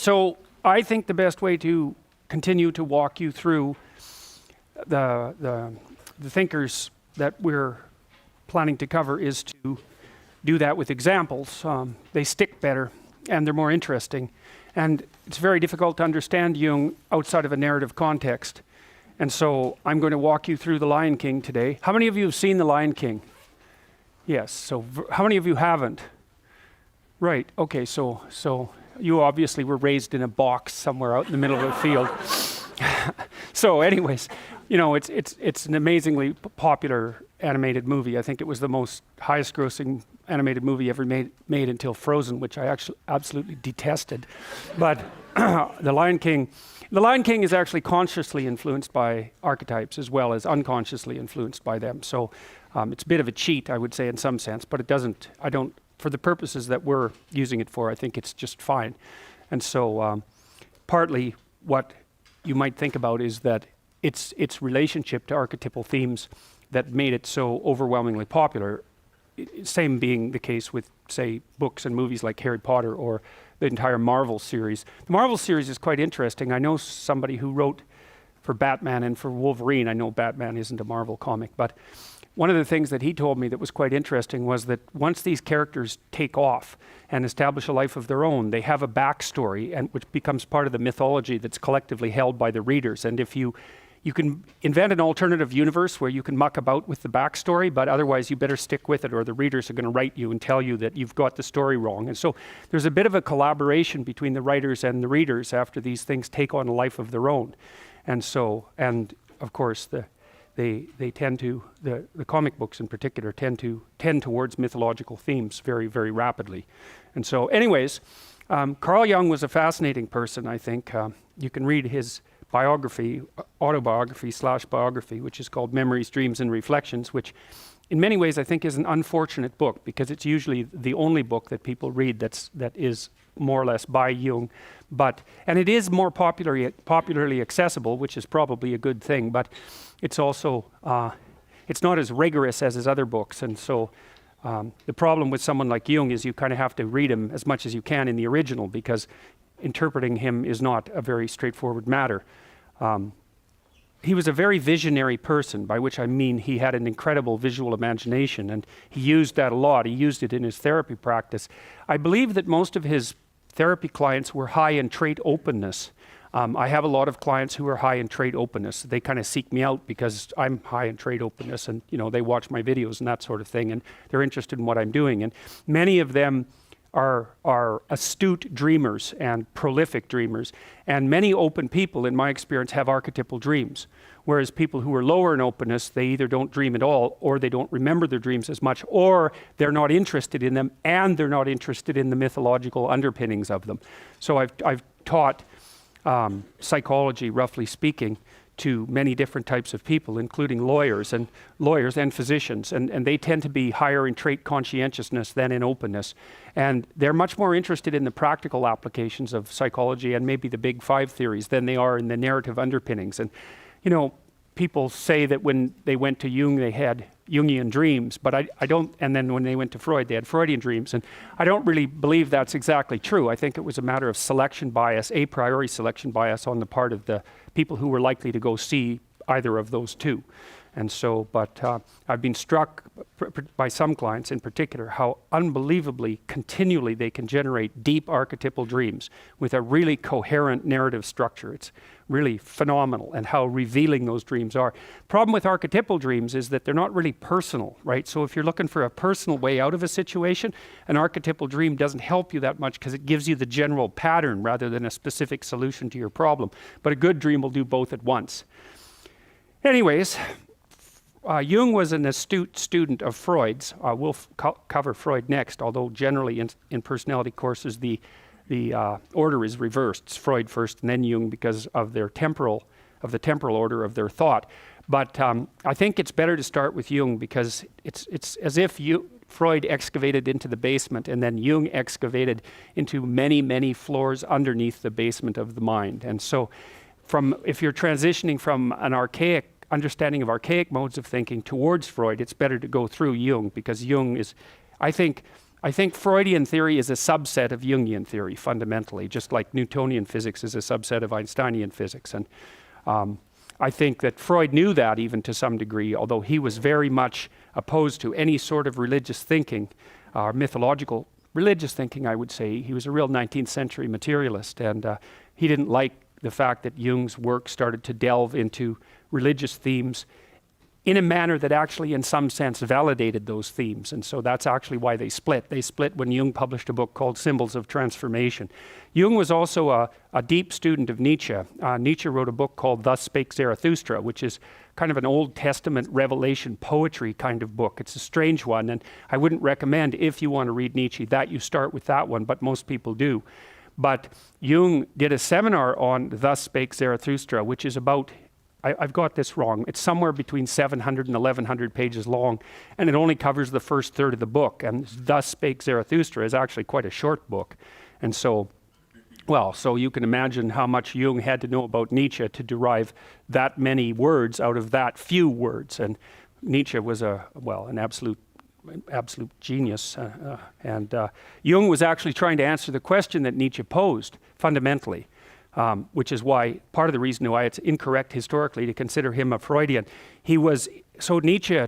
So I think the best way to continue to walk you through the thinkers that we're planning to cover is to do that with examples. They stick better and they're more interesting. And it's very difficult to understand Jung outside of a narrative context. And so I'm going to walk you through The Lion King today. How many of you have seen The Lion King? Yes, so how many of you haven't? Right, okay, so you obviously were raised in a box somewhere out in the middle of a field. So anyways, you know, it's an amazingly popular animated movie. I think it was the most highest grossing animated movie ever made until Frozen, which I actually absolutely detested. But The Lion King is actually consciously influenced by archetypes as well as unconsciously influenced by them. So it's a bit of a cheat, I would say, in some sense, but for the purposes that we're using it for, I think it's just fine. And so partly what you might think about is that its relationship to archetypal themes that made it so overwhelmingly popular, same being the case with, say, books and movies like Harry Potter or the entire Marvel series. The Marvel series is quite interesting. I know somebody who wrote for Batman and for Wolverine. I know Batman isn't a Marvel comic, but one of the things that he told me that was quite interesting was that once these characters take off and establish a life of their own, they have a backstory, and which becomes part of the mythology that's collectively held by the readers. And if you can invent an alternative universe where you can muck about with the backstory, but otherwise you better stick with it or the readers are going to write you and tell you that you've got the story wrong. And so there's a bit of a collaboration between the writers and the readers after these things take on a life of their own. And so, and of course, they tend to, the comic books in particular, tend towards mythological themes very, very rapidly. And so anyways, Carl Jung was a fascinating person, I think. You can read his autobiography/biography, which is called Memories, Dreams, and Reflections, which in many ways I think is an unfortunate book because it's usually the only book that people read that is more or less by Jung. And it is more popularly accessible, which is probably a good thing, but it's also, it's not as rigorous as his other books. And so the problem with someone like Jung is you kind of have to read him as much as you can in the original because interpreting him is not a very straightforward matter. He was a very visionary person, by which I mean he had an incredible visual imagination, and he used that a lot. He used it in his therapy practice. I believe that most of his therapy clients were high in trait openness. I have a lot of clients who are high in trait openness. They kind of seek me out because I'm high in trait openness, and you know, they watch my videos and that sort of thing, and they're interested in what I'm doing. And many of them are astute dreamers and prolific dreamers, and many open people, in my experience, have archetypal dreams. Whereas people who are lower in openness, they either don't dream at all, or they don't remember their dreams as much, or they're not interested in them, and they're not interested in the mythological underpinnings of them. So I've taught psychology, roughly speaking, to many different types of people, including lawyers and physicians, and they tend to be higher in trait conscientiousness than in openness. And they're much more interested in the practical applications of psychology and maybe the big five theories than they are in the narrative underpinnings. And you know, people say that when they went to Jung, they had Jungian dreams, but I don't, and then when they went to Freud, they had Freudian dreams, and I don't really believe that's exactly true. I think it was a matter of selection bias, a priori selection bias on the part of the people who were likely to go see either of those two. And so, but I've been struck by some clients in particular how unbelievably continually they can generate deep archetypal dreams with a really coherent narrative structure. It's really phenomenal, and how revealing those dreams are. Problem with archetypal dreams is that they're not really personal, right? So if you're looking for a personal way out of a situation, an archetypal dream doesn't help you that much because it gives you the general pattern rather than a specific solution to your problem. But a good dream will do both at once. Anyways, Jung was an astute student of Freud's. We'll cover Freud next, although generally in personality courses the order is reversed. It's Freud first and then Jung because of the temporal order of their thought. But I think it's better to start with Jung because it's as if Freud excavated into the basement and then Jung excavated into many, many floors underneath the basement of the mind. And so if you're transitioning from an archaic understanding of archaic modes of thinking towards Freud, it's better to go through Jung because Jung is, I think, I think Freudian theory is a subset of Jungian theory fundamentally, just like Newtonian physics is a subset of Einsteinian physics. And I think that Freud knew that even to some degree, although he was very much opposed to any sort of religious thinking, mythological religious thinking, I would say. He was a real 19th century materialist, and he didn't like the fact that Jung's work started to delve into religious themes in a manner that actually in some sense validated those themes. And so that's actually why they split. They split when Jung published a book called Symbols of Transformation. Jung was also a deep student of Nietzsche. Nietzsche wrote a book called Thus Spake Zarathustra, which is kind of an Old Testament revelation poetry kind of book. It's a strange one, and I wouldn't recommend, if you want to read Nietzsche, that you start with that one, but most people do. But Jung did a seminar on Thus Spake Zarathustra, which is about, I've got this wrong, it's somewhere between 700 and 1100 pages long, and it only covers the first third of the book. And Thus Spake Zarathustra is actually quite a short book. And so, well, so you can imagine how much Jung had to know about Nietzsche to derive that many words out of that few words. And Nietzsche was an absolute genius. And Jung was actually trying to answer the question that Nietzsche posed fundamentally. Which is why, part of the reason why it's incorrect historically to consider him a Freudian. So Nietzsche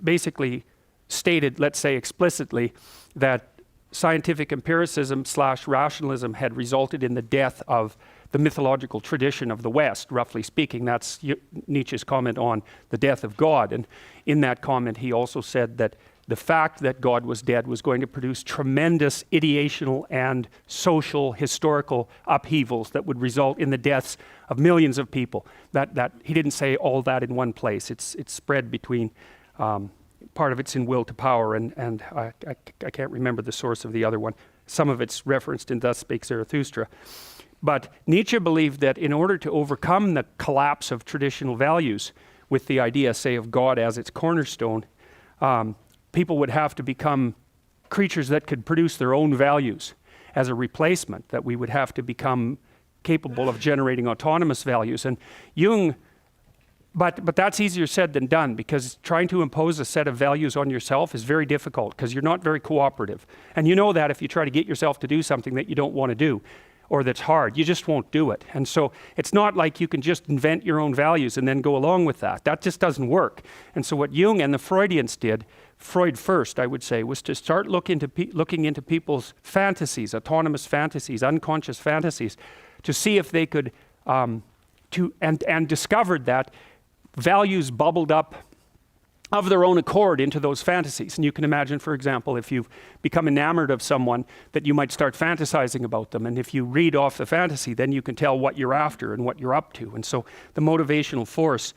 basically stated, let's say explicitly, that scientific empiricism / rationalism had resulted in the death of the mythological tradition of the West, roughly speaking. That's Nietzsche's comment on the death of God. And in that comment, he also said that the fact that God was dead was going to produce tremendous ideational and social, historical upheavals that would result in the deaths of millions of people. That he didn't say all that in one place. It's spread between, part of it's in Will to Power, and I can't remember the source of the other one. Some of it's referenced in Thus Spake Zarathustra. But Nietzsche believed that in order to overcome the collapse of traditional values with the idea, say, of God as its cornerstone, people would have to become creatures that could produce their own values as a replacement, that we would have to become capable of generating autonomous values. And Jung, but that's easier said than done, because trying to impose a set of values on yourself is very difficult, because you're not very cooperative. And you know that if you try to get yourself to do something that you don't want to do, or that's hard, you just won't do it. And so it's not like you can just invent your own values and then go along with that. That just doesn't work. And so what Jung and the Freudians did, Freud first, I would say, was to start looking into people's fantasies, autonomous fantasies, unconscious fantasies, to see if they could, and discovered that values bubbled up of their own accord into those fantasies. And you can imagine, for example, if you've become enamored of someone, that you might start fantasizing about them. And if you read off the fantasy, then you can tell what you're after and what you're up to. And so the motivational force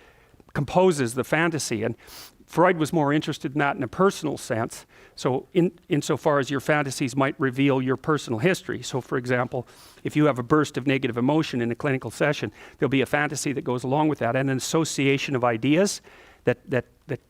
composes the fantasy. And Freud was more interested in that in a personal sense. So insofar as your fantasies might reveal your personal history. So for example, if you have a burst of negative emotion in a clinical session, there'll be a fantasy that goes along with that, and an association of ideas that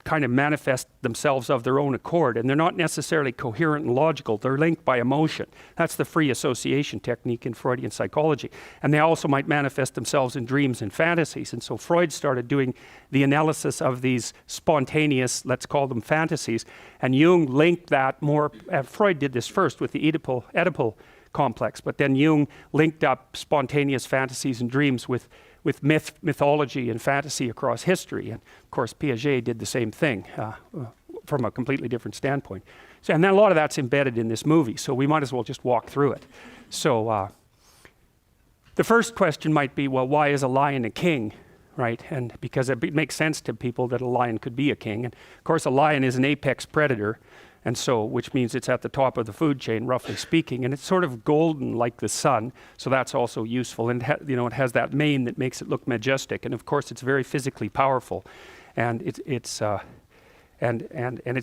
kind of manifest themselves of their own accord, and they're not necessarily coherent and logical. They're linked by emotion. That's the free association technique in Freudian psychology. And they also might manifest themselves in dreams and fantasies. And so Freud started doing the analysis of these spontaneous, let's call them fantasies, and Jung linked that more. Freud did this first with the Oedipal complex, but then Jung linked up spontaneous fantasies and dreams with mythology and fantasy across history. And of course, Piaget did the same thing from a completely different standpoint. So, and then a lot of that's embedded in this movie, so we might as well just walk through it. So the first question might be, well, why is a lion a king, right? And because it makes sense to people that a lion could be a king. And of course, a lion is an apex predator, and so, which means it's at the top of the food chain, roughly speaking, and it's sort of golden like the sun, so that's also useful. And it has that mane that makes it look majestic, and of course, it's very physically powerful, and it's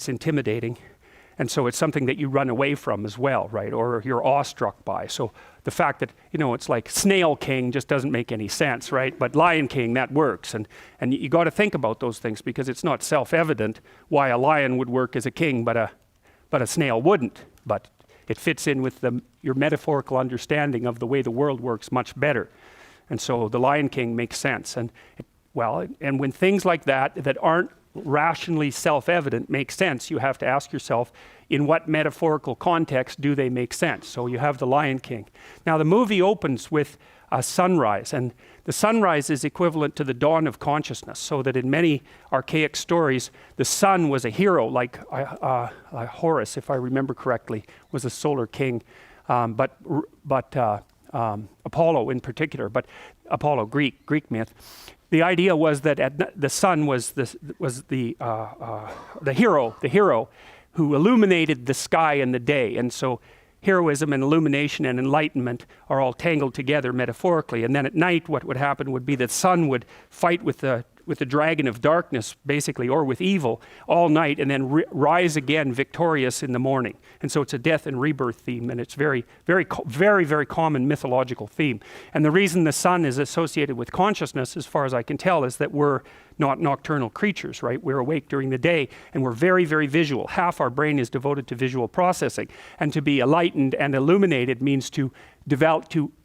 intimidating, and so it's something that you run away from as well, right? Or you're awestruck by. So the fact that it's like Snail King just doesn't make any sense, right? But Lion King, that works, and you got to think about those things, because it's not self-evident why a lion would work as a king, but a snail wouldn't. But it fits in with your metaphorical understanding of the way the world works much better. And so the Lion King makes sense. And when things like that aren't rationally self-evident make sense, you have to ask yourself, in what metaphorical context do they make sense? So you have the Lion King. Now the movie opens with a sunrise, and the sunrise is equivalent to the dawn of consciousness, so that in many archaic stories, the sun was a hero, like Horus, if I remember correctly, was a solar king, but Apollo in particular, but Apollo, Greek myth. The idea was that the sun was the hero who illuminated the sky and the day, and so heroism and illumination and enlightenment are all tangled together metaphorically. And then at night, what would happen would be that the sun would fight with the dragon of darkness, basically, or with evil all night, and then rise again victorious in the morning. And so it's a death and rebirth theme, and it's very common mythological theme. And the reason the sun is associated with consciousness, as far as I can tell, is that we're not nocturnal creatures, right? We're awake during the day, and we're very visual. Half our brain is devoted to visual processing. And to be enlightened and illuminated means to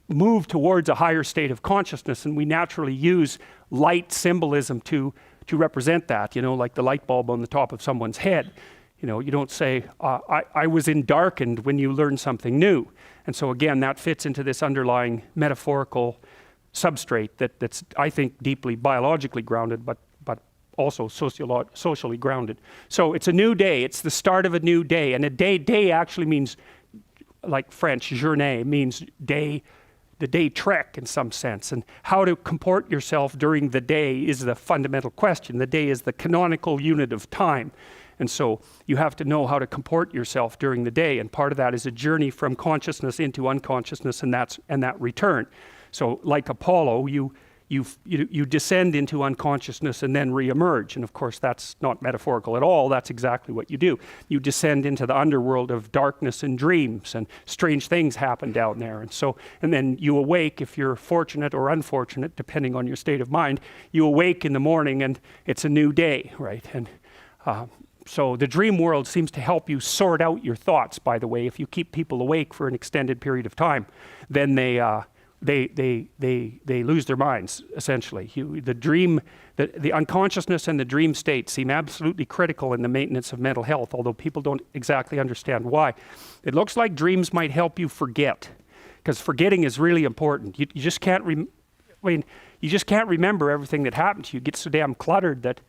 move towards a higher state of consciousness, and we naturally use light symbolism to represent that, like the light bulb on the top of someone's head. You don't say, I was darkened when you learn something new. And so again, that fits into this underlying metaphorical substrate that's, I think, deeply biologically grounded, but also socially grounded. So it's a new day. It's the start of a new day. And a day actually means, like French, journée means day, the day trek in some sense. And how to comport yourself during the day is the fundamental question. The day is the canonical unit of time. And so you have to know how to comport yourself during the day. And part of that is a journey from consciousness into unconsciousness, and that return. So like Apollo, you descend into unconsciousness and then reemerge. And of course, that's not metaphorical at all. That's exactly what you do. You descend into the underworld of darkness and dreams, and strange things happen down there. And then you awake, if you're fortunate or unfortunate, depending on your state of mind, you awake in the morning and it's a new day, right? And so the dream world seems to help you sort out your thoughts, by the way. If you keep people awake for an extended period of time, then they lose their minds, essentially. The unconsciousness and the dream state seem absolutely critical in the maintenance of mental health, although people don't exactly understand why. It looks like dreams might help you forget, because forgetting is really important. You just can't remember everything that happened to you. You get so damn cluttered that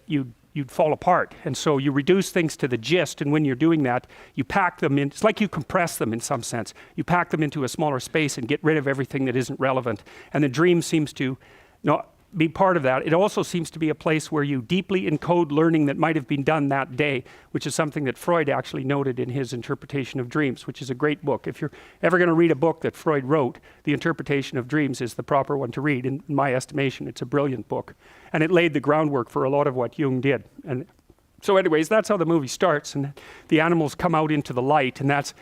you'd fall apart. And so you reduce things to the gist, and when you're doing that, you pack them in. It's like you compress them in some sense. You pack them into a smaller space and get rid of everything that isn't relevant. And the dream seems to not be part of that. It also seems to be a place where you deeply encode learning that might have been done that day, which is something that Freud actually noted in his Interpretation of Dreams, which is a great book. If you're ever going to read a book that Freud wrote, The Interpretation of Dreams is the proper one to read. In my estimation, it's a brilliant book. And it laid the groundwork for a lot of what Jung did. And so anyways, that's how the movie starts, and the animals come out into the light, and that's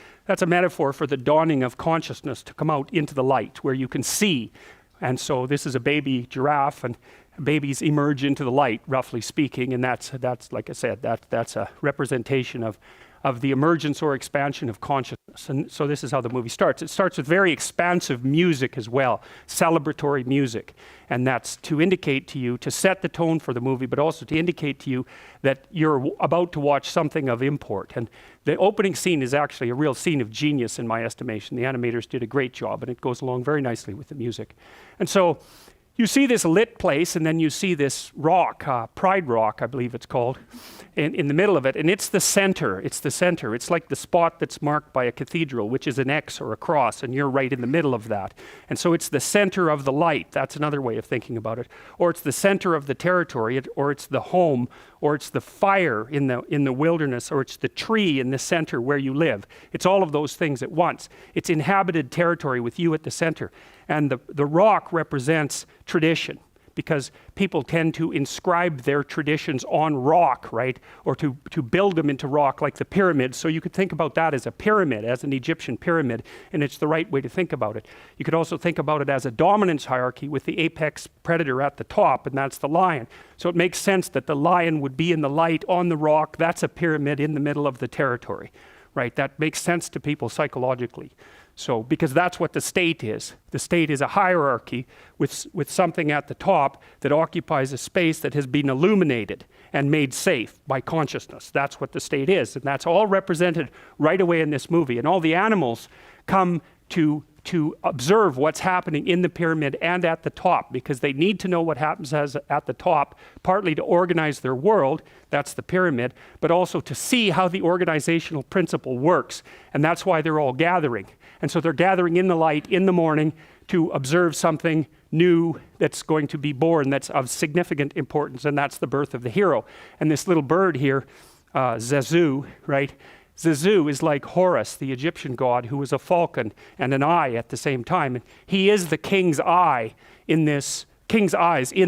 a metaphor for the dawning of consciousness, to come out into the light where you can see. And so this is a baby giraffe, and babies emerge into the light, roughly speaking, and that's like I said, that's a representation of the emergence or expansion of consciousness. And so this is how the movie starts. It starts with very expansive music as well, celebratory music. And that's to indicate to you, to set the tone for the movie, but also to indicate to you that you're about to watch something of import. And the opening scene is actually a real scene of genius in my estimation. The animators did a great job, and it goes along very nicely with the music. And so you see this lit place, and then you see this rock, Pride Rock, I believe it's called, in the middle of it. And it's the center. It's the center. It's like the spot that's marked by a cathedral, which is an X or a cross, and you're right in the middle of that. And so it's the center of the light. That's another way of thinking about it. Or it's the center of the territory, or it's the home, or it's the fire in the wilderness, or it's the tree in the center where you live. It's all of those things at once. It's inhabited territory with you at the center. And the rock represents tradition, because people tend to inscribe their traditions on rock, right? Or to build them into rock, like the pyramids. So you could think about that as a pyramid, as an Egyptian pyramid, and it's the right way to think about it. You could also think about it as a dominance hierarchy with the apex predator at the top, and that's the lion. So it makes sense that the lion would be in the light on the rock. That's a pyramid in the middle of the territory, right? That makes sense to people psychologically. So, because that's what the state is. The state is a hierarchy with something at the top that occupies a space that has been illuminated and made safe by consciousness. That's what the state is, and that's all represented right away in this movie. And all the animals come to observe what's happening in the pyramid and at the top, because they need to know what happens at the top, partly to organize their world, that's the pyramid, but also to see how the organizational principle works. And that's why they're all gathering. And so they're gathering in the light in the morning to observe something new that's going to be born that's of significant importance, and that's the birth of the hero. And this little bird here, Zazu, right? Zazu is like Horus, the Egyptian god, who was a falcon and an eye at the same time. And he is the king's eyes in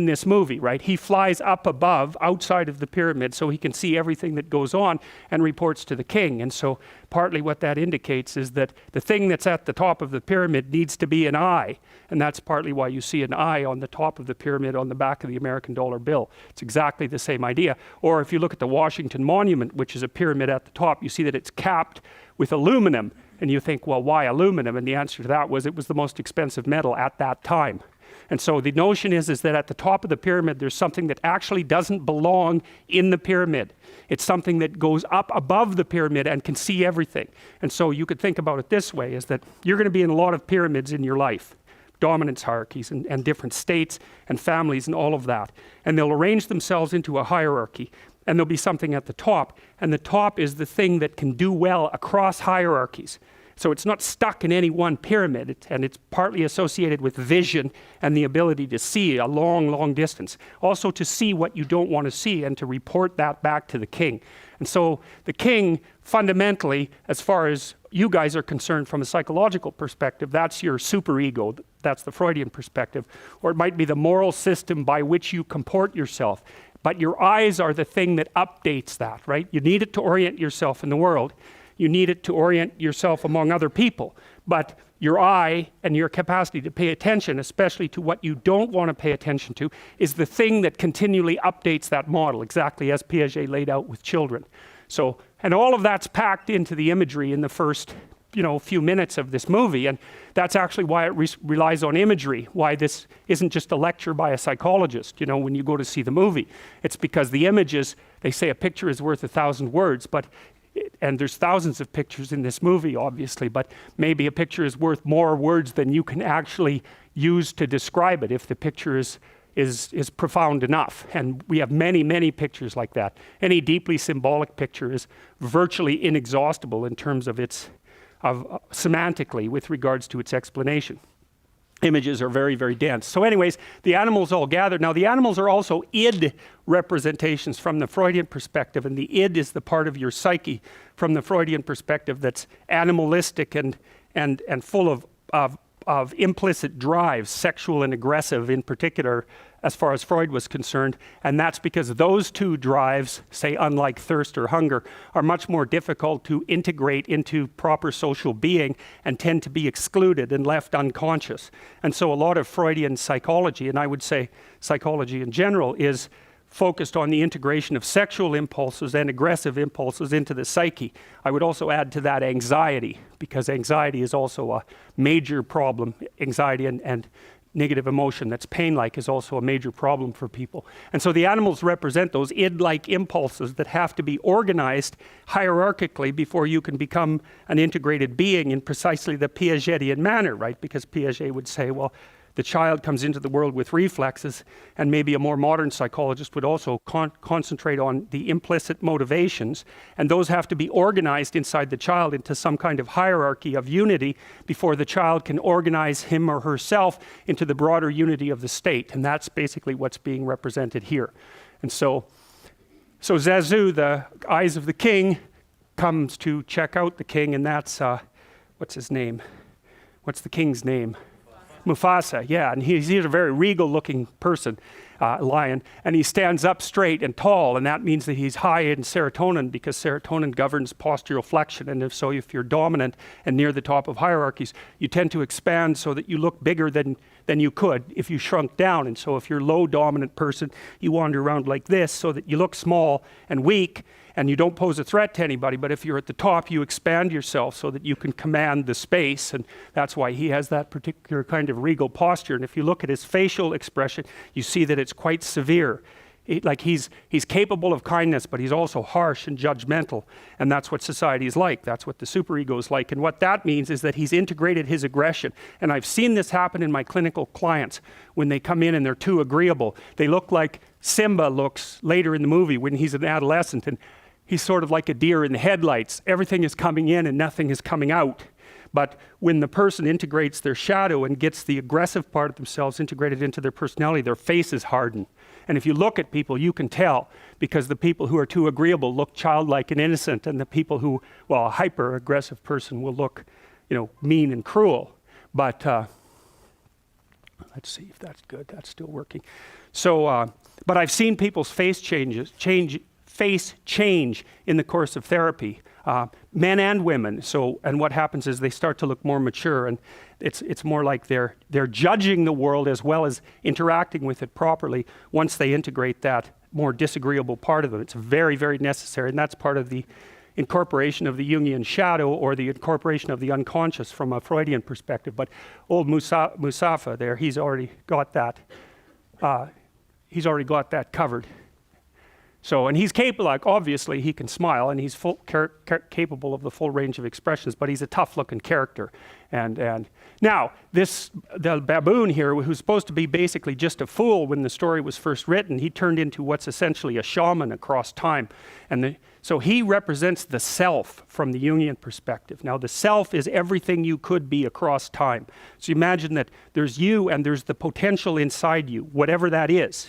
this movie, right? He flies up above, outside of the pyramid, so he can see everything that goes on and reports to the king. And so partly what that indicates is that the thing that's at the top of the pyramid needs to be an eye. And that's partly why you see an eye on the top of the pyramid on the back of the American dollar bill. It's exactly the same idea. Or if you look at the Washington Monument, which is a pyramid at the top, you see that it's capped with aluminum. And you think, well, why aluminum? And the answer to that was it was the most expensive metal at that time. And so the notion is that at the top of the pyramid, there's something that actually doesn't belong in the pyramid. It's something that goes up above the pyramid and can see everything. And so you could think about it this way, is that you're going to be in a lot of pyramids in your life, dominance hierarchies and different states and families and all of that. And they'll arrange themselves into a hierarchy. And there'll be something at the top. And the top is the thing that can do well across hierarchies. So it's not stuck in any one pyramid, and it's partly associated with vision and the ability to see a long, long distance. Also to see what you don't want to see and to report that back to the king. And so the king, fundamentally, as far as you guys are concerned from a psychological perspective, that's your superego. That's the Freudian perspective. Or it might be the moral system by which you comport yourself. But your eyes are the thing that updates that, right? You need it to orient yourself in the world. You need it to orient yourself among other people. But your eye and your capacity to pay attention, especially to what you don't want to pay attention to, is the thing that continually updates that model, exactly as Piaget laid out with children. So, and all of that's packed into the imagery in the first, few minutes of this movie. And that's actually why it relies on imagery, why this isn't just a lecture by a psychologist, when you go to see the movie. It's because the images, they say a picture is worth 1,000 words, and there's thousands of pictures in this movie, obviously, but maybe a picture is worth more words than you can actually use to describe it if the picture is profound enough. And we have many, many pictures like that. Any deeply symbolic picture is virtually inexhaustible in terms of semantically with regards to its explanation. Images are very, very dense. So anyways, the animals all gathered. Now the animals are also id representations from the Freudian perspective, and the id is the part of your psyche from the Freudian perspective that's animalistic and full of implicit drives, sexual and aggressive in particular, as far as Freud was concerned. And that's because those two drives, say unlike thirst or hunger, are much more difficult to integrate into proper social being and tend to be excluded and left unconscious. And so a lot of Freudian psychology, and I would say psychology in general, is focused on the integration of sexual impulses and aggressive impulses into the psyche. I would also add to that anxiety, because anxiety is also a major problem. Anxiety and negative emotion that's pain-like is also a major problem for people. And so the animals represent those id-like impulses that have to be organized hierarchically before you can become an integrated being in precisely the Piagetian manner, right? Because Piaget would say, well, the child comes into the world with reflexes, and maybe a more modern psychologist would also concentrate on the implicit motivations, and those have to be organized inside the child into some kind of hierarchy of unity before the child can organize him or herself into the broader unity of the state. And that's basically what's being represented here. And so Zazu, the eyes of the king, comes to check out the king, and that's, what's his name? What's the king's name? Mufasa, yeah, and he's a very regal-looking person, lion, and he stands up straight and tall, and that means that he's high in serotonin, because serotonin governs postural flexion, and if you're dominant and near the top of hierarchies, you tend to expand so that you look bigger than you could if you shrunk down. And so if you're a low dominant person, you wander around like this so that you look small and weak, and you don't pose a threat to anybody, but if you're at the top, you expand yourself so that you can command the space, and that's why he has that particular kind of regal posture. And if you look at his facial expression, you see that it's quite severe. He's capable of kindness, but he's also harsh and judgmental, and that's what society is like. That's what the superego is like. And what that means is that he's integrated his aggression. And I've seen this happen in my clinical clients when they come in and they're too agreeable. They look like Simba looks later in the movie when he's an adolescent, and he's sort of like a deer in the headlights. Everything is coming in and nothing is coming out. But when the person integrates their shadow and gets the aggressive part of themselves integrated into their personality, their faces harden. And if you look at people, you can tell, because the people who are too agreeable look childlike and innocent, and the people who, well, a hyper-aggressive person will look, mean and cruel. But let's see if that's good. That's still working. So, but I've seen people's face change in the course of therapy, men and women. So, and what happens is they start to look more mature, and it's more like they're judging the world as well as interacting with it properly once they integrate that more disagreeable part of them. It's very, very necessary, and that's part of the incorporation of the Jungian shadow, or the incorporation of the unconscious from a Freudian perspective. But old Musafa there, he's already got that covered. So, and he's capable, obviously he can smile, and he's capable of the full range of expressions, but he's a tough-looking character. And now, the baboon here, who's supposed to be basically just a fool when the story was first written, he turned into what's essentially a shaman across time. So he represents the self from the Jungian perspective. Now, the self is everything you could be across time. So you imagine that there's you and there's the potential inside you, whatever that is,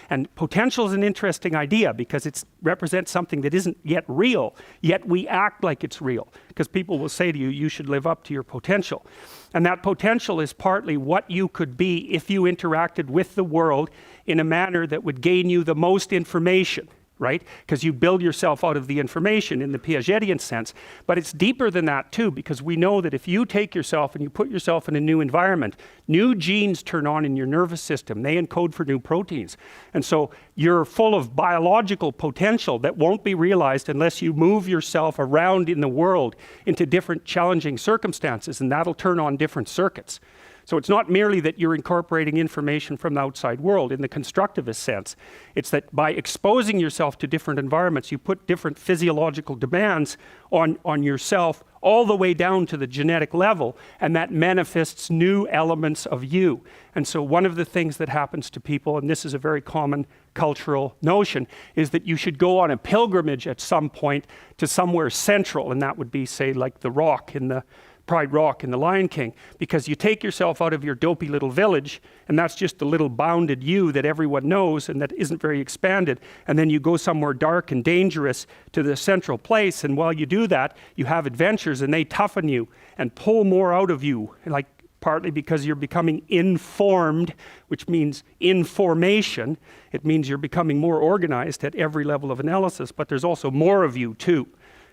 And potential is an interesting idea because it represents something that isn't yet real, yet we act like it's real. Because people will say to you, you should live up to your potential. And that potential is partly what you could be if you interacted with the world in a manner that would gain you the most information. Right? Because you build yourself out of the information in the Piagetian sense. But it's deeper than that too, because we know that if you take yourself and you put yourself in a new environment, new genes turn on in your nervous system. They encode for new proteins. And so you're full of biological potential that won't be realized unless you move yourself around in the world into different challenging circumstances, and that'll turn on different circuits. So it's not merely that you're incorporating information from the outside world in the constructivist sense. It's that by exposing yourself to different environments, you put different physiological demands on yourself all the way down to the genetic level, and that manifests new elements of you. And so one of the things that happens to people, and this is a very common cultural notion, is that you should go on a pilgrimage at some point to somewhere central, and that would be, say, like the Rock in the Pride Rock in The Lion King, because you take yourself out of your dopey little village, and that's just the little bounded you that everyone knows and that isn't very expanded, and then you go somewhere dark and dangerous to the central place, and while you do that, you have adventures, and they toughen you and pull more out of you, like partly because you're becoming informed, which means information. It means you're becoming more organized at every level of analysis, but there's also more of you too.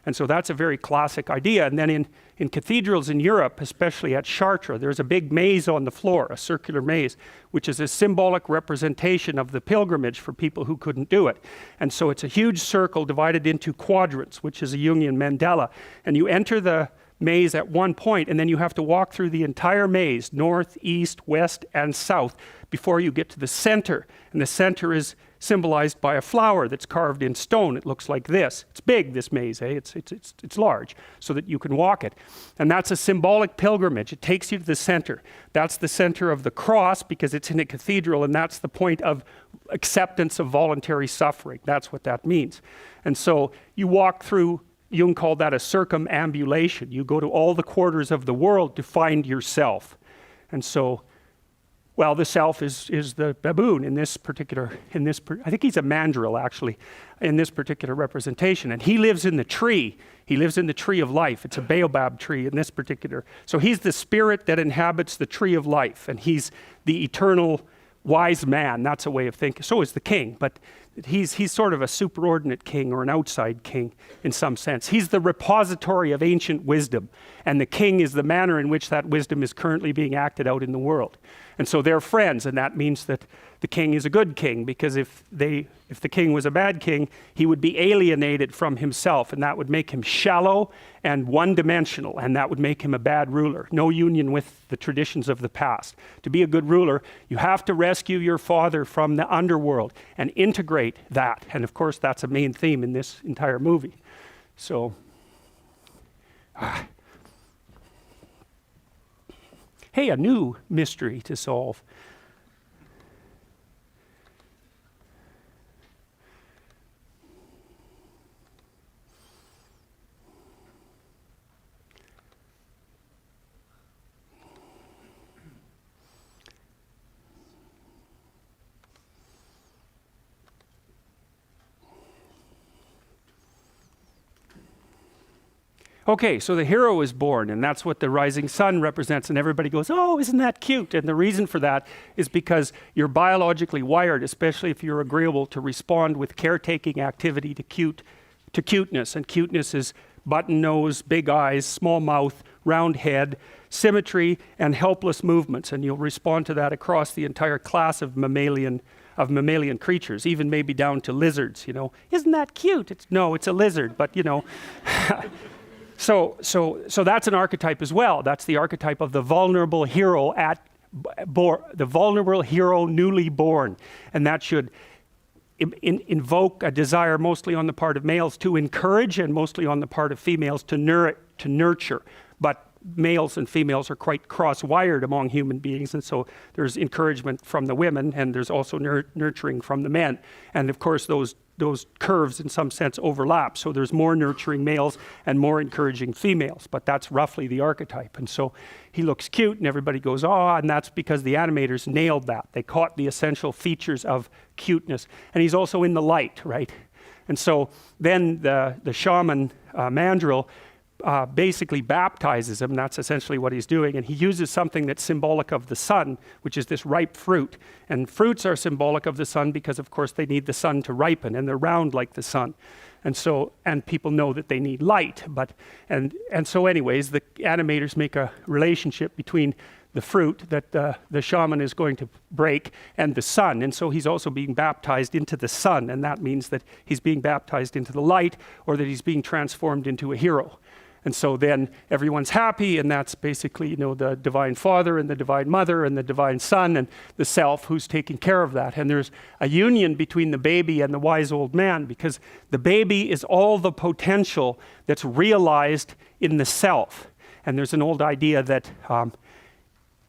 And so that's a very classic idea. And then in cathedrals in Europe, especially at Chartres, there's a big maze on the floor, a circular maze, which is a symbolic representation of the pilgrimage for people who couldn't do it. And so it's a huge circle divided into quadrants, which is a Jungian mandala. And you enter the maze at one point, and then you have to walk through the entire maze, north, east, west, and south, before you get to the center. And the center is symbolized by a flower that's carved in stone. It looks like this. It's big, this maze, eh? It's large, so that you can walk it. And that's a symbolic pilgrimage. It takes you to the center. That's the center of the cross, because it's in a cathedral, and that's the point of acceptance of voluntary suffering. That's what that means. And so you walk through, Jung called that a circumambulation. You go to all the quarters of the world to find yourself. And so, well, the self is the baboon in this particular, I think he's a mandrill actually, in this particular representation. And he lives in the tree. He lives in the tree of life. It's a baobab tree in this particular. So he's the spirit that inhabits the tree of life. And he's the eternal wise man. That's a way of thinking. So is the king, but he's sort of a superordinate king, or an outside king in some sense. He's the repository of ancient wisdom, and the king is the manner in which that wisdom is currently being acted out in the world. And so they're friends, and that means that the king is a good king, because if the king was a bad king, he would be alienated from himself, and that would make him shallow and one-dimensional, and that would make him a bad ruler. No union with the traditions of the past. To be a good ruler, you have to rescue your father from the underworld and integrate that. And of course, that's a main theme in this entire movie. So, hey, a new mystery to solve. Okay, so the hero is born, and that's what the rising sun represents, and everybody goes, oh, isn't that cute? And the reason for that is because you're biologically wired, especially if you're agreeable, to respond with caretaking activity to cuteness. And cuteness is button nose, big eyes, small mouth, round head, symmetry, and helpless movements. And you'll respond to that across the entire class of mammalian creatures, even maybe down to lizards, Isn't that cute? No, it's a lizard, but So that's an archetype as well. That's the archetype of the vulnerable hero the vulnerable hero newly born, and that should invoke a desire mostly on the part of males to encourage, and mostly on the part of females to nurture. But males and females are quite cross-wired among human beings, and so there's encouragement from the women, and there's also nurturing from the men. And of course, those curves in some sense overlap. So there's more nurturing males and more encouraging females, but that's roughly the archetype. And so he looks cute, and everybody goes, oh, and that's because the animators nailed that. They caught the essential features of cuteness. And he's also in the light, right? And so then the shaman, Mandrill, basically baptizes him. That's essentially what he's doing. And he uses something that's symbolic of the sun, which is this ripe fruit. And fruits are symbolic of the sun because, of course, they need the sun to ripen, and they're round like the sun. And people know that they need light. And so anyways, the animators make a relationship between the fruit that the shaman is going to break and the sun. And so he's also being baptized into the sun. And that means that he's being baptized into the light, or that he's being transformed into a hero. And so then everyone's happy, and that's basically, the Divine Father and the Divine Mother and the Divine Son and the Self who's taking care of that. And there's a union between the baby and the wise old man, because the baby is all the potential that's realized in the self. And there's an old idea that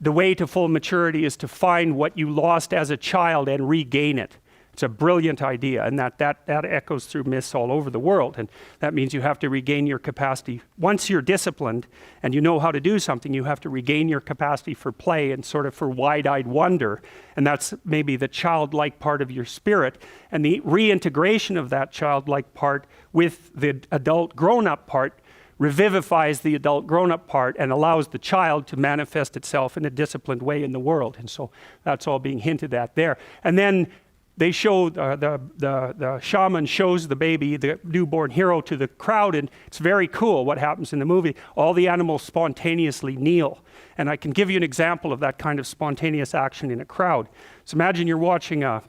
the way to full maturity is to find what you lost as a child and regain it. It's a brilliant idea, and that echoes through myths all over the world. And that means you have to regain your capacity. Once you're disciplined and you know how to do something, you have to regain your capacity for play and sort of for wide-eyed wonder. And that's maybe the childlike part of your spirit. And the reintegration of that childlike part with the adult grown-up part revivifies the adult grown-up part and allows the child to manifest itself in a disciplined way in the world. And so that's all being hinted at there. And then they show, the shaman shows the baby, the newborn hero, to the crowd, and it's very cool what happens in the movie. All the animals spontaneously kneel. And I can give you an example of that kind of spontaneous action in a crowd. So imagine you're watching a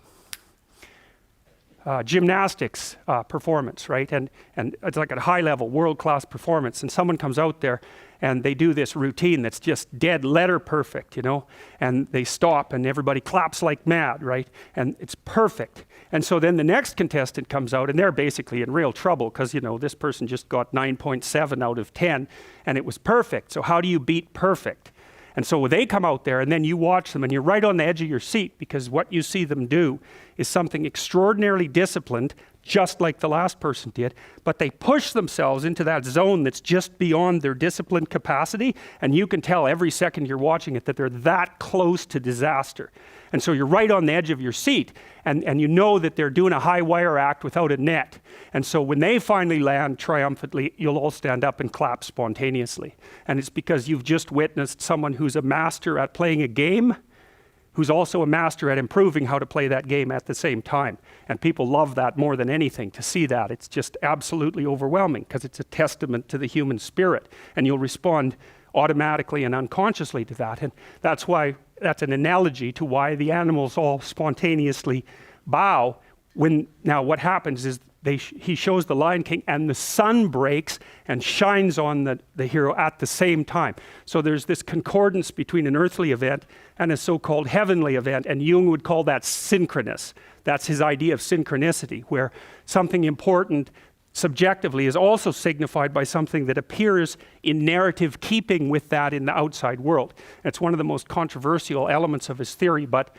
gymnastics performance, right? And it's like a high-level, world-class performance, and someone comes out there and they do this routine that's just dead letter perfect, and they stop and everybody claps like mad, right? And it's perfect. And so then the next contestant comes out, and they're basically in real trouble because, this person just got 9.7 out of 10 and it was perfect. So how do you beat perfect? And so they come out there, and then you watch them, and you're right on the edge of your seat, because what you see them do is something extraordinarily disciplined, just like the last person did, but they push themselves into that zone that's just beyond their disciplined capacity, and you can tell every second you're watching it that they're that close to disaster. And so you're right on the edge of your seat, and you know that they're doing a high wire act without a net. And so when they finally land triumphantly, you'll all stand up and clap spontaneously. And it's because you've just witnessed someone who's a master at playing a game, who's also a master at improving how to play that game at the same time. And people love that more than anything, to see that. It's just absolutely overwhelming, because it's a testament to the human spirit. And you'll respond automatically and unconsciously to that. And that's why that's an analogy to why the animals all spontaneously bow. Now what happens is he shows the Lion King and the sun breaks and shines on the hero at the same time. So there's this concordance between an earthly event and a so-called heavenly event, and Jung would call that synchronous. That's his idea of synchronicity, where something important subjectively is also signified by something that appears in narrative keeping with that in the outside world. It's one of the most controversial elements of his theory, but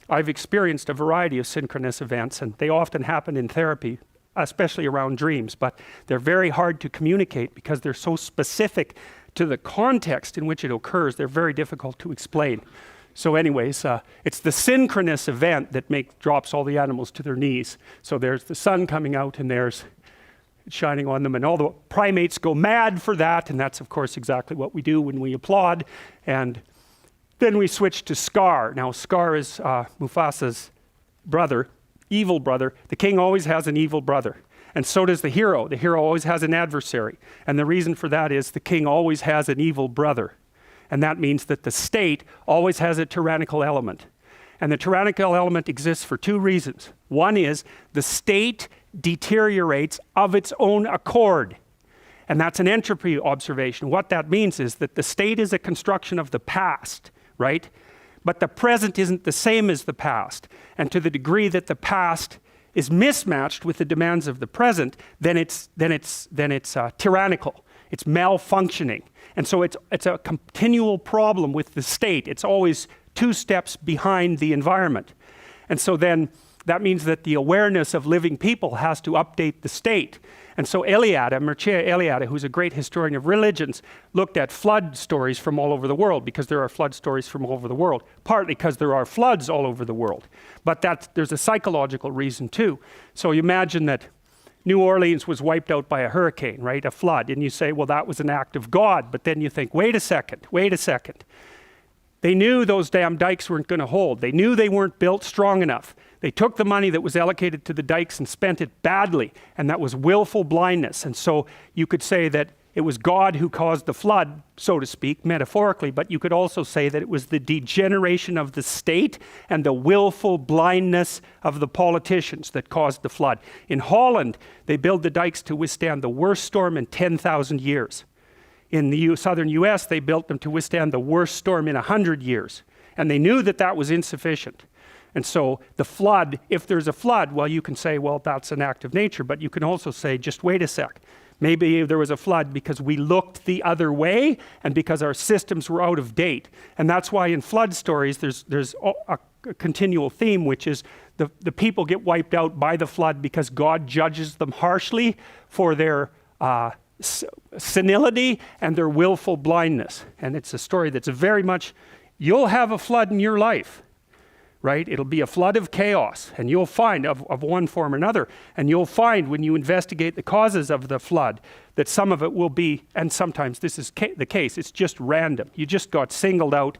I've experienced a variety of synchronous events, and they often happen in therapy, especially around dreams, but they're very hard to communicate because they're so specific to the context in which it occurs. They're very difficult to explain. So anyways, it's the synchronous event that drops all the animals to their knees. So there's the sun coming out and there's shining on them, and all the primates go mad for that, and that's of course exactly what we do when we applaud. And then we switch to Scar. Now Scar is Mufasa's brother, evil brother. The king always has an evil brother, and so does the hero. The hero always has an adversary, and the reason for that is the king always has an evil brother, and that means that the state always has a tyrannical element. And the tyrannical element exists for two reasons. One is the state deteriorates of its own accord, and that's an entropy observation. What that means is that the state is a construction of the past, right? But the present isn't the same as the past. And to the degree that the past is mismatched with the demands of the present, then it's tyrannical. It's malfunctioning. And so it's a continual problem with the state. It's always two steps behind the environment. And so then that means that the awareness of living people has to update the state. And so Mircea Eliade, who's a great historian of religions, looked at flood stories from all over the world, because there are flood stories from all over the world, partly because there are floods all over the world. But there's a psychological reason too. So you imagine that New Orleans was wiped out by a hurricane, right? A flood. And you say, well, that was an act of God. But then you think, wait a second. They knew those damn dikes weren't going to hold. They knew they weren't built strong enough. They took the money that was allocated to the dikes and spent it badly, and that was willful blindness. And so you could say that it was God who caused the flood, so to speak, metaphorically, but you could also say that it was the degeneration of the state and the willful blindness of the politicians that caused the flood. In Holland, they built the dikes to withstand the worst storm in 10,000 years. In the southern US, they built them to withstand the worst storm in 100 years. And they knew that that was insufficient. And so the flood, if there's a flood, well, you can say, well, that's an act of nature, but you can also say, just wait a sec. Maybe there was a flood because we looked the other way and because our systems were out of date. And that's why in flood stories, there's a continual theme, which is the people get wiped out by the flood because God judges them harshly for their senility and their willful blindness. And it's a story that's very much, you'll have a flood in your life, right? It'll be a flood of chaos, and you'll find of one form or another, and you'll find when you investigate the causes of the flood that some of it will be, and sometimes this is the case, it's just random. You just got singled out,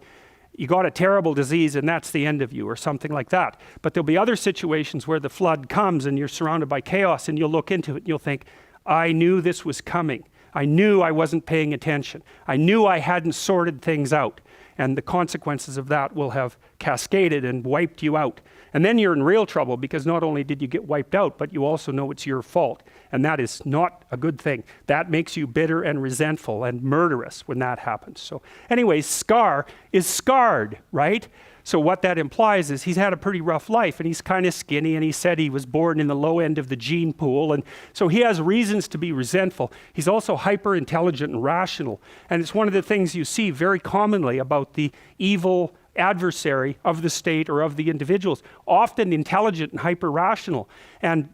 you got a terrible disease, and that's the end of you, or something like that. But there'll be other situations where the flood comes and you're surrounded by chaos, and you'll look into it and you'll think, I knew this was coming. I knew I wasn't paying attention. I knew I hadn't sorted things out. And the consequences of that will have cascaded and wiped you out. And then you're in real trouble, because not only did you get wiped out, but you also know it's your fault. And that is not a good thing. That makes you bitter and resentful and murderous when that happens. So anyway, Scar is scarred, right? So what that implies is he's had a pretty rough life, and he's kind of skinny, and he said he was born in the low end of the gene pool, and so he has reasons to be resentful. He's also hyper intelligent and rational, and it's one of the things you see very commonly about the evil adversary of the state or of the individuals, often intelligent and hyper rational. And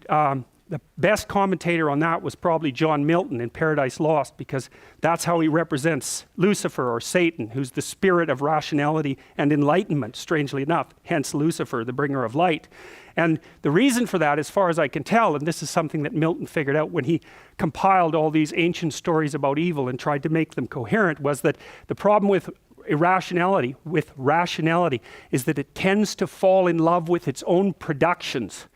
the best commentator on that was probably John Milton in Paradise Lost, because that's how he represents Lucifer, or Satan, who's the spirit of rationality and enlightenment, strangely enough, hence Lucifer, the bringer of light. And the reason for that, as far as I can tell, and this is something that Milton figured out when he compiled all these ancient stories about evil and tried to make them coherent, was that the problem with rationality is that it tends to fall in love with its own productions.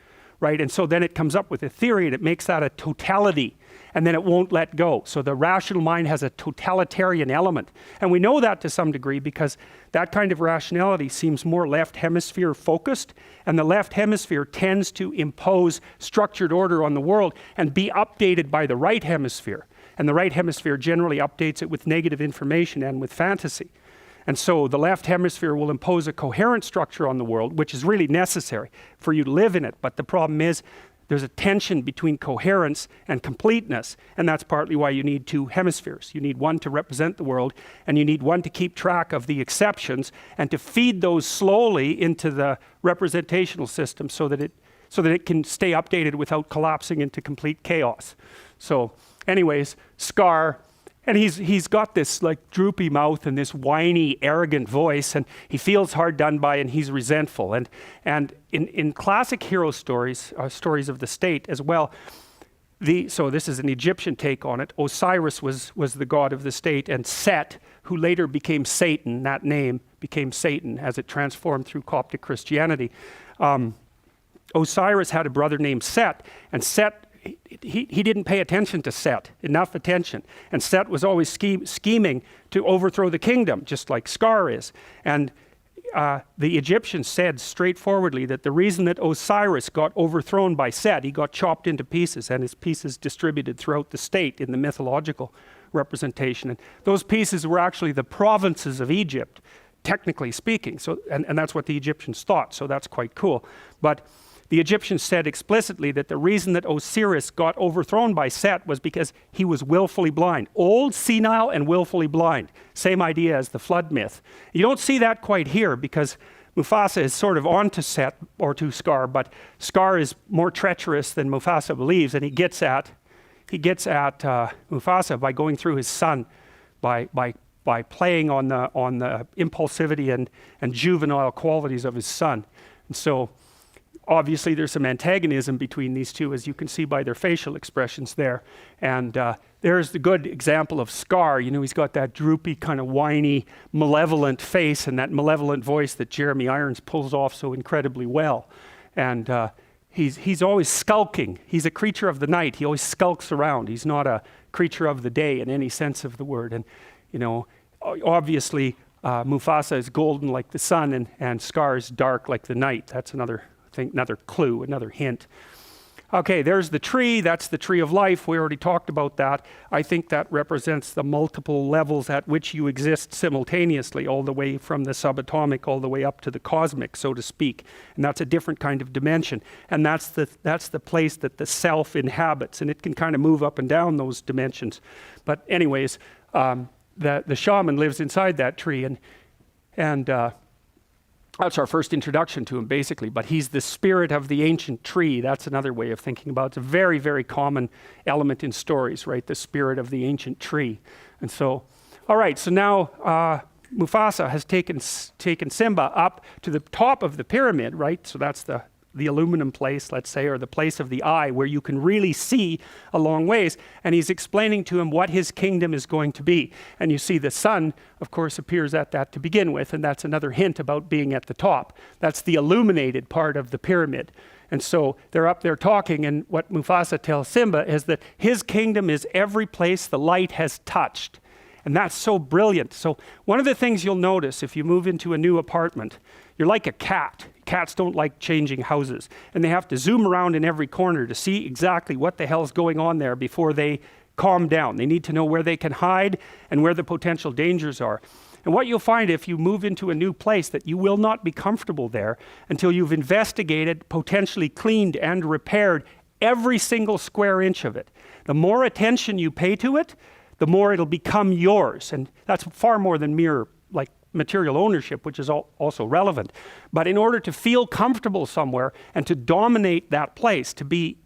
Right? And so then it comes up with a theory, and it makes that a totality. and then it won't let go. So the rational mind has a totalitarian element. And we know that to some degree because that kind of rationality seems more left hemisphere focused, and the left hemisphere tends to impose structured order on the world and be updated by the right hemisphere. And the right hemisphere generally updates it with negative information and with fantasy. And so the left hemisphere will impose a coherent structure on the world, which is really necessary for you to live in it. But the problem is there's a tension between coherence and completeness, and that's partly why you need two hemispheres. You need one to represent the world, and you need one to keep track of the exceptions and to feed those slowly into the representational system so that it can stay updated without collapsing into complete chaos. So anyways, Scar. And he's got this like droopy mouth and this whiny, arrogant voice, and he feels hard done by, and he's resentful. And in classic hero stories, stories of the state as well, so this is an Egyptian take on it. Osiris was the god of the state, and Set, who later became Satan, that name became Satan as it transformed through Coptic Christianity. Osiris had a brother named Set, and Set, he didn't pay attention to Set, enough attention. And Set was always scheming to overthrow the kingdom, just like Scar is. And the Egyptians said straightforwardly that the reason that Osiris got overthrown by Set, he got chopped into pieces, and his pieces distributed throughout the state in the mythological representation. And those pieces were actually the provinces of Egypt, technically speaking. So, and that's what the Egyptians thought, so that's quite cool. But the Egyptians said explicitly that the reason that Osiris got overthrown by Set was because he was willfully blind. Old, senile, and willfully blind. Same idea as the flood myth. You don't see that quite here because Mufasa is sort of onto Set or to Scar, but Scar is more treacherous than Mufasa believes, and he gets at Mufasa by going through his son, by playing on the impulsivity and juvenile qualities of his son. And so obviously, there's some antagonism between these two, as you can see by their facial expressions there. And there's the good example of Scar. You know, he's got that droopy, kind of whiny, malevolent face and that malevolent voice that Jeremy Irons pulls off so incredibly well. And he's always skulking. He's a creature of the night. He always skulks around. He's not a creature of the day in any sense of the word. And, you know, obviously, Mufasa is golden like the sun, and Scar is dark like the night. That's another clue, another hint. Okay, there's the tree. That's the tree of life. We already talked about that. I think that represents the multiple levels at which you exist simultaneously, all the way from the subatomic all the way up to the cosmic, so to speak. And that's a different kind of dimension. And that's the place that the self inhabits, and it can kind of move up and down those dimensions. But anyways, the shaman lives inside that tree, and that's our first introduction to him, basically. But he's the spirit of the ancient tree. That's another way of thinking about it. It's a very, very common element in stories, right? The spirit of the ancient tree. And so, all right, so now Mufasa has taken Simba up to the top of the pyramid, right? So that's the aluminum place, let's say, or the place of the eye where you can really see a long ways. And he's explaining to him what his kingdom is going to be. And you see the sun, of course, appears at that to begin with. And that's another hint about being at the top. That's the illuminated part of the pyramid. And so they're up there talking. And what Mufasa tells Simba is that his kingdom is every place the light has touched. And that's so brilliant. So one of the things you'll notice if you move into a new apartment, you're like a cat. Cats don't like changing houses, and they have to zoom around in every corner to see exactly what the hell's going on there before they calm down. They need to know where they can hide and where the potential dangers are. And what you'll find if you move into a new place, that you will not be comfortable there until you've investigated, potentially cleaned and repaired every single square inch of it. The more attention you pay to it, the more it'll become yours. And that's far more than mere like material ownership, which is also relevant. But in order to feel comfortable somewhere and to dominate that place, to be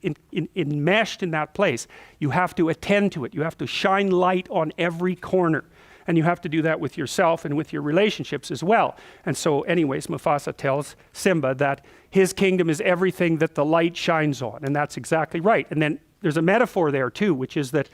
enmeshed in that place, you have to attend to it. You have to shine light on every corner. And you have to do that with yourself and with your relationships as well. And so anyways, Mufasa tells Simba that his kingdom is everything that the light shines on. And that's exactly right. And then there's a metaphor there too, which is that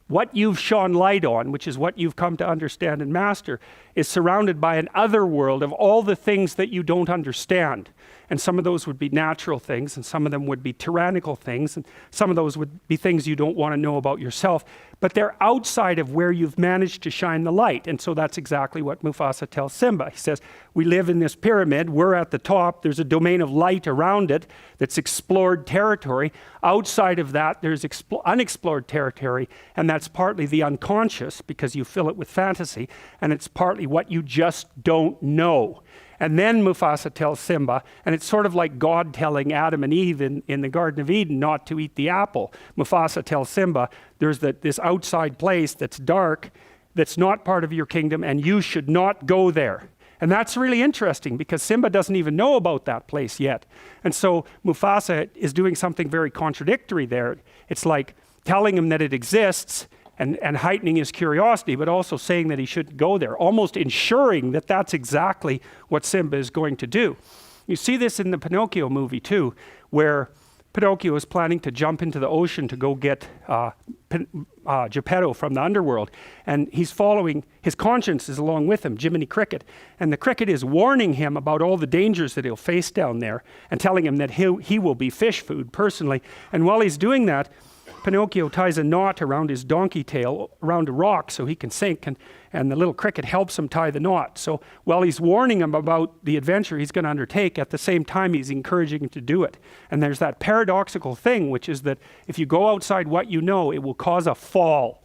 what you've shone light on, which is what you've come to understand and master, is surrounded by an other world of all the things that you don't understand. and some of those would be natural things, and some of them would be tyrannical things, and some of those would be things you don't want to know about yourself, but they're outside of where you've managed to shine the light. And so that's exactly what Mufasa tells Simba. He says, we live in this pyramid, we're at the top, there's a domain of light around it that's explored territory. Outside of that, there's unexplored territory, and that's partly the unconscious, because you fill it with fantasy, and it's partly what you just don't know. And then Mufasa tells Simba, and it's sort of like God telling Adam and Eve in the Garden of Eden not to eat the apple. Mufasa tells Simba, there's this outside place that's dark, that's not part of your kingdom, and you should not go there. And that's really interesting, because Simba doesn't even know about that place yet. And so Mufasa is doing something very contradictory there. It's like telling him that it exists, and heightening his curiosity, but also saying that he shouldn't go there, almost ensuring that that's exactly what Simba is going to do. You see this in the Pinocchio movie too, where Pinocchio is planning to jump into the ocean to go get Geppetto from the underworld, and he's following, his conscience is along with him, Jiminy Cricket, and the cricket is warning him about all the dangers that he'll face down there, and telling him that he will be fish food personally. And while he's doing that, Pinocchio ties a knot around his donkey tail around a rock so he can sink, and the little cricket helps him tie the knot. So while he's warning him about the adventure he's going to undertake, at the same time he's encouraging him to do it. And there's that paradoxical thing, which is that if you go outside what you know, it will cause a fall,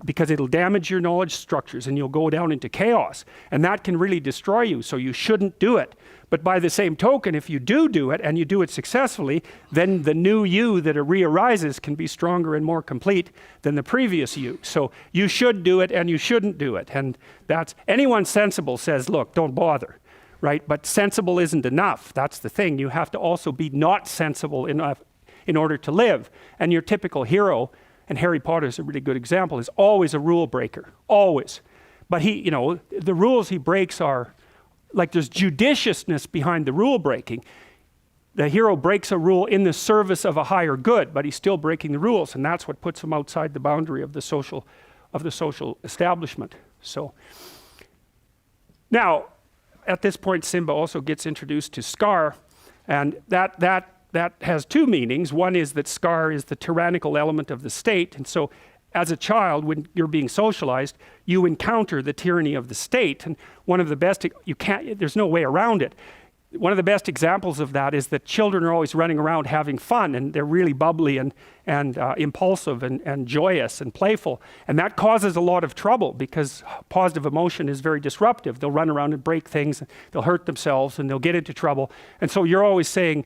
because it'll damage your knowledge structures and you'll go down into chaos, and that can really destroy you, so you shouldn't do it. But by the same token, if you do it and you do it successfully, then the new you that re-arises can be stronger and more complete than the previous you. So you should do it and you shouldn't do it. And that's, anyone sensible says, look, don't bother, right? But sensible isn't enough. That's the thing. You have to also be not sensible enough in order to live. And your typical hero, and Harry Potter is a really good example, is always a rule breaker, always. But he, the rules he breaks are, like, there's judiciousness behind the rule breaking. The hero breaks a rule in the service of a higher good, but he's still breaking the rules, and that's what puts him outside the boundary of the social establishment. So now, at this point, Simba also gets introduced to Scar, and that has two meanings. One is that Scar is the tyrannical element of the state, and so as a child, when you're being socialized, you encounter the tyranny of the state. And one of the best, there's no way around it. One of the best examples of that is that children are always running around having fun, and they're really bubbly and impulsive and joyous and playful. And that causes a lot of trouble, because positive emotion is very disruptive. They'll run around and break things, they'll hurt themselves, and they'll get into trouble. And so you're always saying,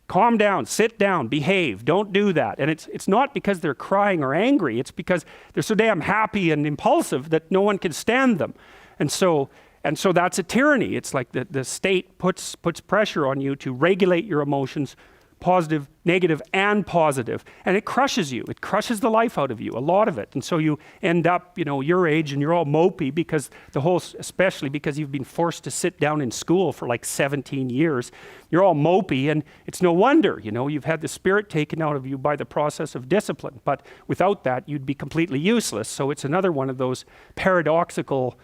calm down, sit down, behave, don't do that. And it's not because they're crying or angry, it's because they're so damn happy and impulsive that no one can stand them. And so that's a tyranny. It's like the state puts pressure on you to regulate your emotions, positive, negative, and positive. And it crushes you. It crushes the life out of you, a lot of it. And so you end up, your age, and you're all mopey, because especially because you've been forced to sit down in school for like 17 years. You're all mopey, and it's no wonder, you've had the spirit taken out of you by the process of discipline. But without that, you'd be completely useless. So it's another one of those paradoxical,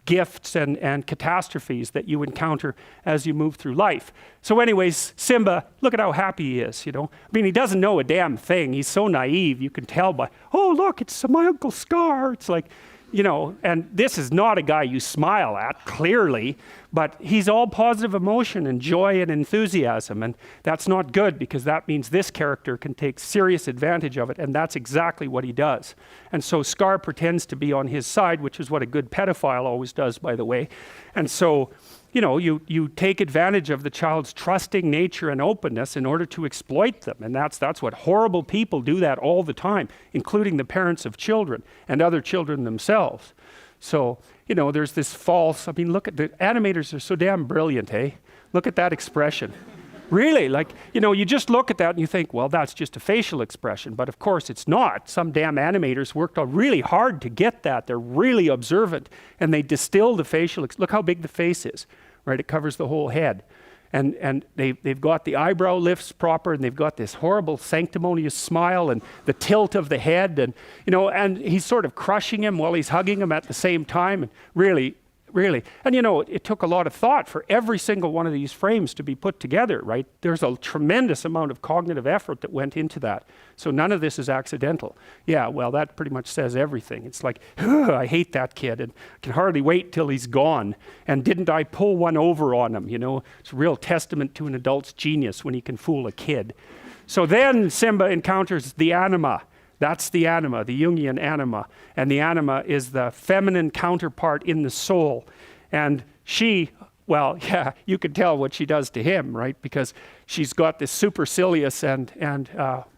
gifts and catastrophes that you encounter as you move through life. So anyways, Simba, look at how happy he is, I mean, he doesn't know a damn thing. He's so naive, you can tell by, oh, look, it's my Uncle Scar. It's like, and this is not a guy you smile at, clearly, but he's all positive emotion and joy and enthusiasm, and that's not good, because that means this character can take serious advantage of it, and that's exactly what he does. And so Scar pretends to be on his side, which is what a good pedophile always does, by the way. And so, you take advantage of the child's trusting nature and openness in order to exploit them. And that's what horrible people do, that all the time, including the parents of children and other children themselves. So, there's this false, look at the animators are so damn brilliant, eh? Look at that expression. Really, you just look at that and you think, well, that's just a facial expression. But of course it's not. Some damn animators worked really hard to get that. They're really observant, and they distill the facial, look how big the face is, right? It covers the whole head. And they've got the eyebrow lifts proper, and they've got this horrible sanctimonious smile and the tilt of the head, and and he's sort of crushing him while he's hugging him at the same time. And really, Really. And it took a lot of thought for every single one of these frames to be put together, right? There's a tremendous amount of cognitive effort that went into that. So none of this is accidental. Yeah, well, that pretty much says everything. It's like, I hate that kid and can hardly wait till he's gone. And didn't I pull one over on him? It's a real testament to an adult's genius when he can fool a kid. So then Simba encounters the anima. That's the anima, the Jungian anima. And the anima is the feminine counterpart in the soul. And she, well, yeah, you can tell what she does to him, right? Because she's got this supercilious and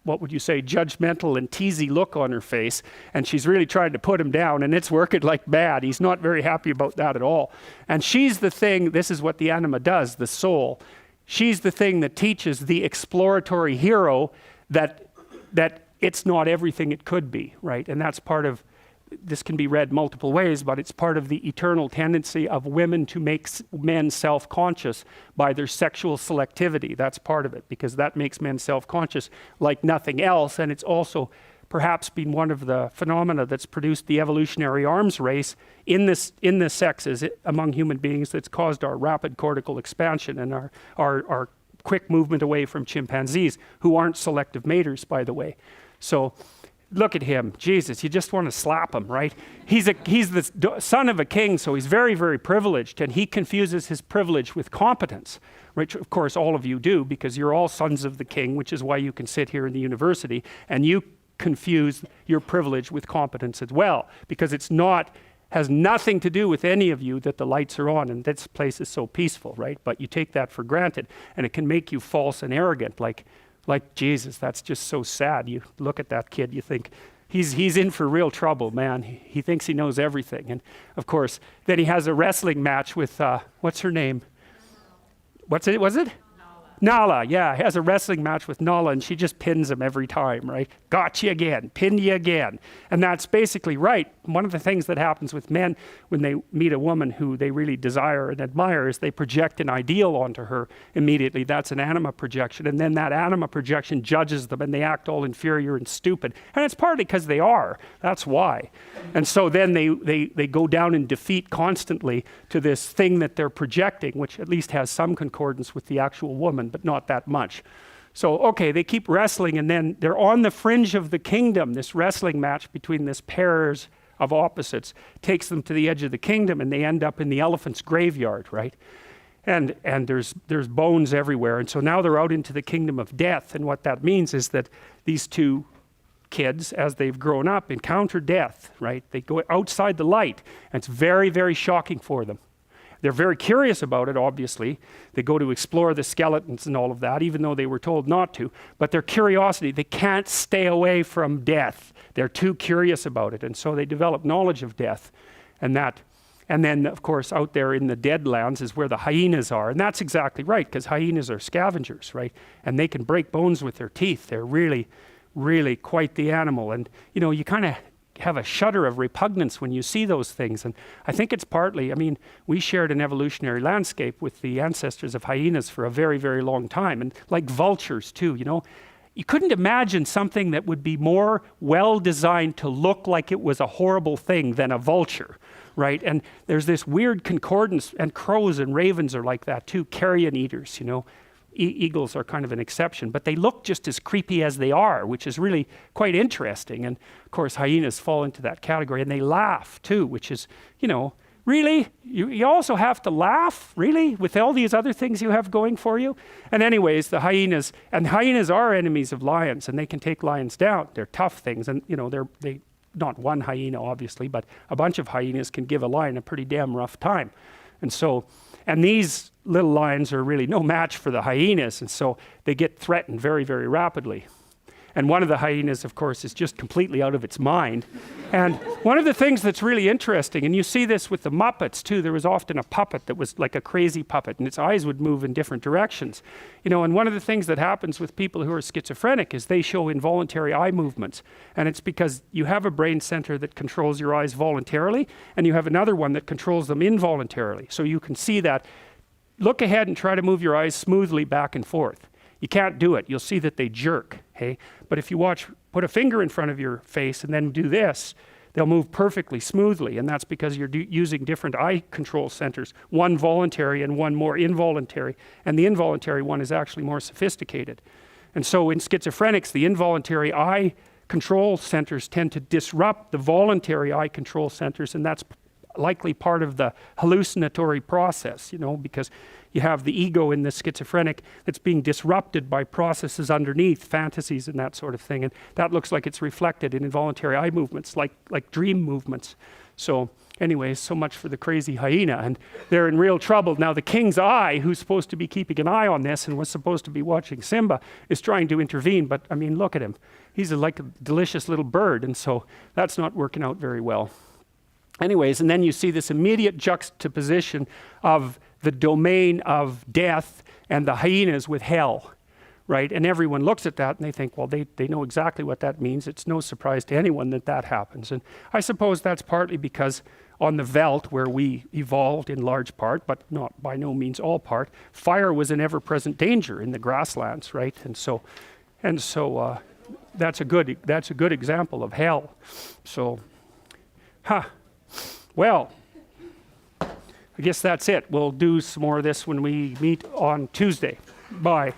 what would you say, judgmental and teasy look on her face. And she's really trying to put him down, and it's working like mad. He's not very happy about that at all. And she's the thing, this is what the anima does, the soul. She's the thing that teaches the exploratory hero that it's not everything it could be, right? And that's part of, this can be read multiple ways, but it's part of the eternal tendency of women to make men self-conscious by their sexual selectivity. That's part of it, because that makes men self-conscious like nothing else. And it's also perhaps been one of the phenomena that's produced the evolutionary arms race in the sexes among human beings that's caused our rapid cortical expansion and our quick movement away from chimpanzees, who aren't selective maters, by the way. So look at him, Jesus, you just want to slap him, right? He's the son of a king, so he's very, very privileged, and he confuses his privilege with competence, which of course all of you do, because you're all sons of the king, which is why you can sit here in the university, and you confuse your privilege with competence as well, because has nothing to do with any of you that the lights are on and this place is so peaceful, right? But you take that for granted, and it can make you false and arrogant, like Jesus. That's just so sad. You look at that kid, you think, he's in for real trouble, man. He thinks he knows everything. And of course, then he has a wrestling match with, what's her name? Was it? Nala, yeah, has a wrestling match with Nala, and she just pins him every time, right? Got you again, pinned you again. And that's basically right. One of the things that happens with men when they meet a woman who they really desire and admire is they project an ideal onto her immediately. That's an anima projection. And then that anima projection judges them, and they act all inferior and stupid. And it's partly because they are. That's why. And so then they go down in defeat constantly to this thing that they're projecting, which at least has some concordance with the actual woman, but not that much. So, okay, they keep wrestling, and then they're on the fringe of the kingdom. This wrestling match between this pairs of opposites takes them to the edge of the kingdom, and they end up in the elephant's graveyard, right? And there's bones everywhere. And so now they're out into the kingdom of death. And what that means is that these two kids, as they've grown up, encounter death, right? They go outside the light, and it's very, very shocking for them. They're very curious about it, obviously. They go to explore the skeletons and all of that, even though they were told not to. But their curiosity, they can't stay away from death. They're too curious about it. And so they develop knowledge of death. And then, of course, out there in the deadlands is where the hyenas are. And that's exactly right, because hyenas are scavengers, right? And they can break bones with their teeth. They're really, really quite the animal. And, you kind of have a shudder of repugnance when you see those things. And I think it's partly, we shared an evolutionary landscape with the ancestors of hyenas for a very, very long time, and like vultures too, You couldn't imagine something that would be more well designed to look like it was a horrible thing than a vulture, right? And there's this weird concordance, and crows and ravens are like that too, carrion eaters, Eagles are kind of an exception, but they look just as creepy as they are, which is really quite interesting. And of course, hyenas fall into that category, and they laugh too, which is, really? You also have to laugh, really, with all these other things you have going for you? And anyways, the hyenas are enemies of lions, and they can take lions down. They're tough things, and they not one hyena, obviously, but a bunch of hyenas can give a lion a pretty damn rough time. And these little lions are really no match for the hyenas, and so they get threatened very, very rapidly. And one of the hyenas, of course, is just completely out of its mind. And one of the things that's really interesting, and you see this with the Muppets too, there was often a puppet that was like a crazy puppet, and its eyes would move in different directions. And one of the things that happens with people who are schizophrenic is they show involuntary eye movements. And it's because you have a brain center that controls your eyes voluntarily, and you have another one that controls them involuntarily. So you can see that. Look ahead and try to move your eyes smoothly back and forth. You can't do it. You'll see that they jerk, hey? But if you put a finger in front of your face and then do this, they'll move perfectly smoothly, and that's because you're using different eye control centers, one voluntary and one more involuntary, and the involuntary one is actually more sophisticated. And so in schizophrenics, the involuntary eye control centers tend to disrupt the voluntary eye control centers, and that's likely part of the hallucinatory process, you know, because you have the ego in the schizophrenic that's being disrupted by processes underneath, fantasies and that sort of thing, and that looks like it's reflected in involuntary eye movements, like dream movements. So anyways, so much for the crazy hyena, and they're in real trouble. Now the king's eye, who's supposed to be keeping an eye on this and was supposed to be watching Simba, is trying to intervene, but I mean, look at him. He's like a delicious little bird, and so that's not working out very well. Anyways, and then you see this immediate juxtaposition of the domain of death and the hyenas with hell, right? And everyone looks at that and they think, well, they know exactly what that means. It's no surprise to anyone that that happens. And I suppose that's partly because on the veldt, where we evolved in large part, but not by no means all part, fire was an ever-present danger in the grasslands, right? And so that's a good example of hell. So, well, I guess that's it. We'll do some more of this when we meet on Tuesday. Bye.